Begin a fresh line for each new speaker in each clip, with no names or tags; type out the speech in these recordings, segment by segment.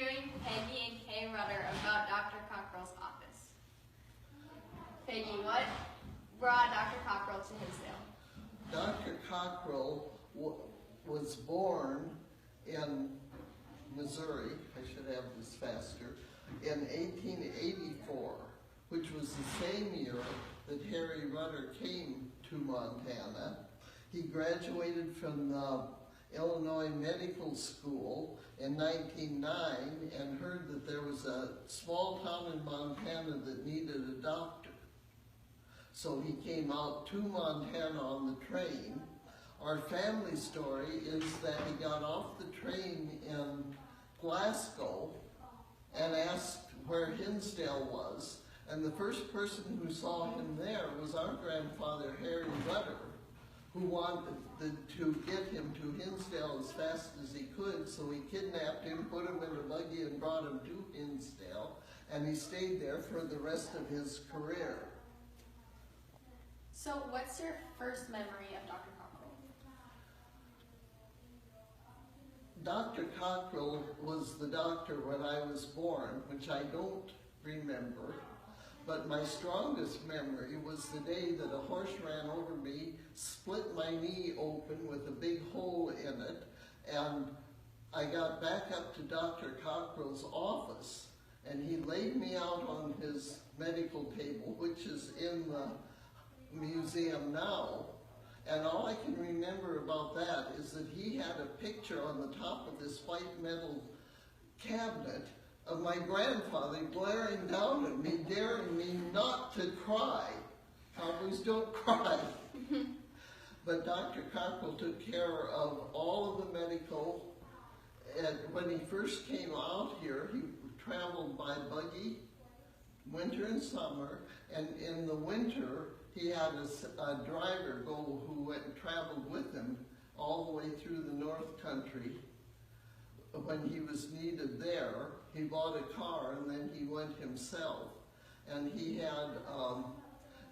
interviewing Peggy and Kay Rudder about Dr. Cockrell's office. Peggy, what brought Dr. Cockrell to Hinsdale?
Dr. Cockrell was born in Missouri, I should have this faster, in 1884, which was the same year that Harry Rudder came to Montana. He graduated from the Illinois Medical School in 1909 and heard that there was a small town in Montana that needed a doctor. So he came out to Montana on the train. Our family story is that he got off the train in Glasgow and asked where Hinsdale was. And the first person who saw him there was our grandfather, Harry Rudder, who wanted to get him to Hinsdale as fast as he could, so he kidnapped him, put him in a buggy, and brought him to Hinsdale, and he stayed there for the rest of his career.
So what's your first memory of Dr. Cockrell?
Dr. Cockrell was the doctor when I was born, which I don't remember. But my strongest memory was the day that a horse ran over me, split my knee open with a big hole in it, and I got back up to Dr. Cockrell's office, and he laid me out on his medical table, which is in the museum now. And all I can remember about that is that he had a picture on the top of this white metal cabinet of my grandfather glaring down at me, daring me not to cry. Cowboys don't cry. But Dr. Cockrell took care of all of the medical. And when he first came out here, he traveled by buggy, winter and summer. And in the winter, he had a driver go who went and traveled with him all the way through the North Country. When he was needed there, he bought a car and then he went himself. And he had,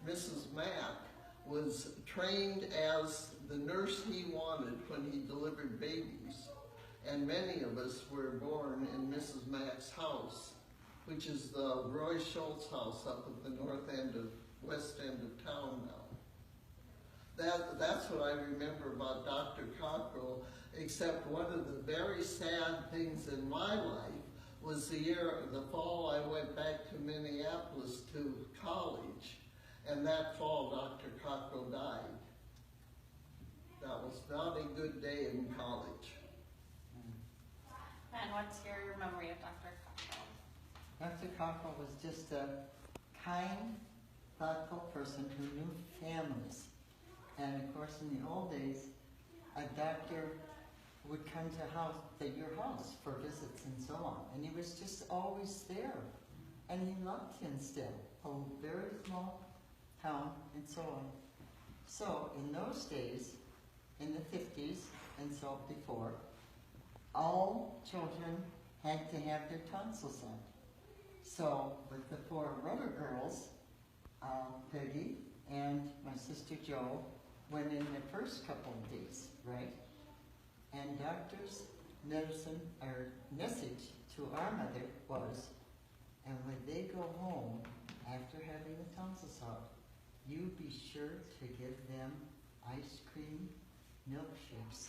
Mrs. Mack was trained as the nurse he wanted when he delivered babies. And many of us were born in Mrs. Mack's house, which is the Roy Schultz house up at the west end of town now. That's what I remember about Dr. Cockrell, except one of the very sad things in my life was the fall I went back to Minneapolis to college, and that fall Dr. Cockrell died. That was not a good day in college.
And what's your memory of Dr. Cockrell?
Dr. Cockrell was just a kind, thoughtful person who knew families. And of course, in the old days, a doctor would come to your house for visits and so on. And he was just always there. And he loved Hinsdale, a very small town and so on. So in those days, in the 50s and so before, all children had to have their tonsils on. So with the 4 Rudder girls, Peggy and my sister Jo went in the first couple of days, right? And doctor's message to our mother was, and when they go home after having the tonsils out, you be sure to give them ice cream milkshakes.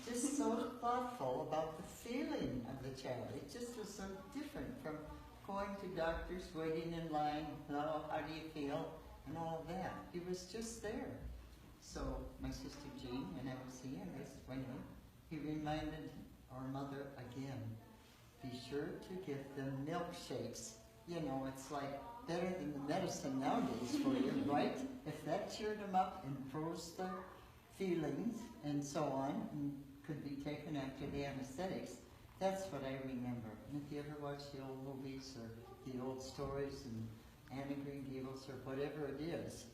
Just so thoughtful about the feeling of the child. It just was so different from going to doctors, waiting in line, oh, how do you feel, and all of that. He was just there. So my sister Jean, when I was seeing this, he reminded our mother again, be sure to give them milkshakes. You know, it's like better than the medicine nowadays for you, right? If that cheered them up and froze the feelings and so on, and could be taken after the anesthetics, that's what I remember. And if you ever watch the old movies or the old stories and Anne of Green Gables or whatever it is,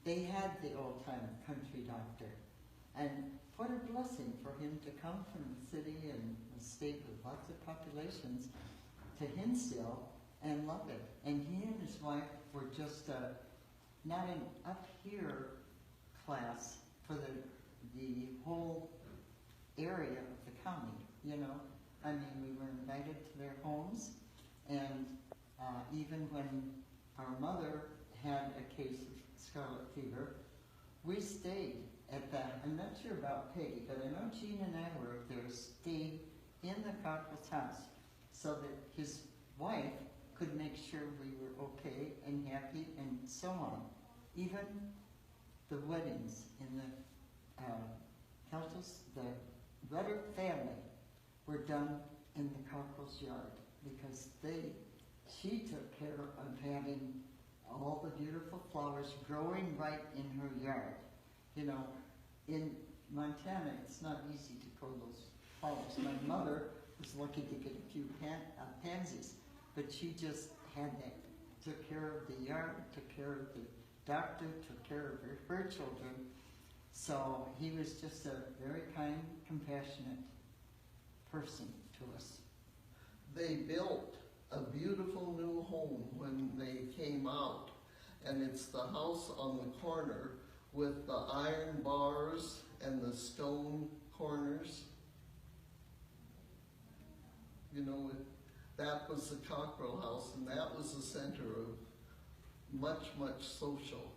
they had the old-time country doctor. And what a blessing for him to come from the city and a state with lots of populations to Hinsdale and love it. And he and his wife were just not an up-here class for the whole area of the county, you know. I mean, we were in invited to their homes. And even when our mother had a case of scarlet fever, we stayed at that. I'm not sure about Peggy, but I know Jean and I were there, stayed in the Cockrell's house so that his wife could make sure we were okay and happy and so on. Even the weddings in the Keltis, the Rudder family were done in the Cockrell's yard because she took care of having all the beautiful flowers growing right in her yard. You know, in Montana, it's not easy to grow those flowers. My mother was lucky to get a few pansies, but she just had that. Took care of the yard, took care of the doctor, took care of her children. So he was just a very kind, compassionate person to us.
They built a beautiful new home when they came out, and it's the house on the corner with the iron bars and the stone corners. You know, that was the Cockrell house, and that was the center of much, much social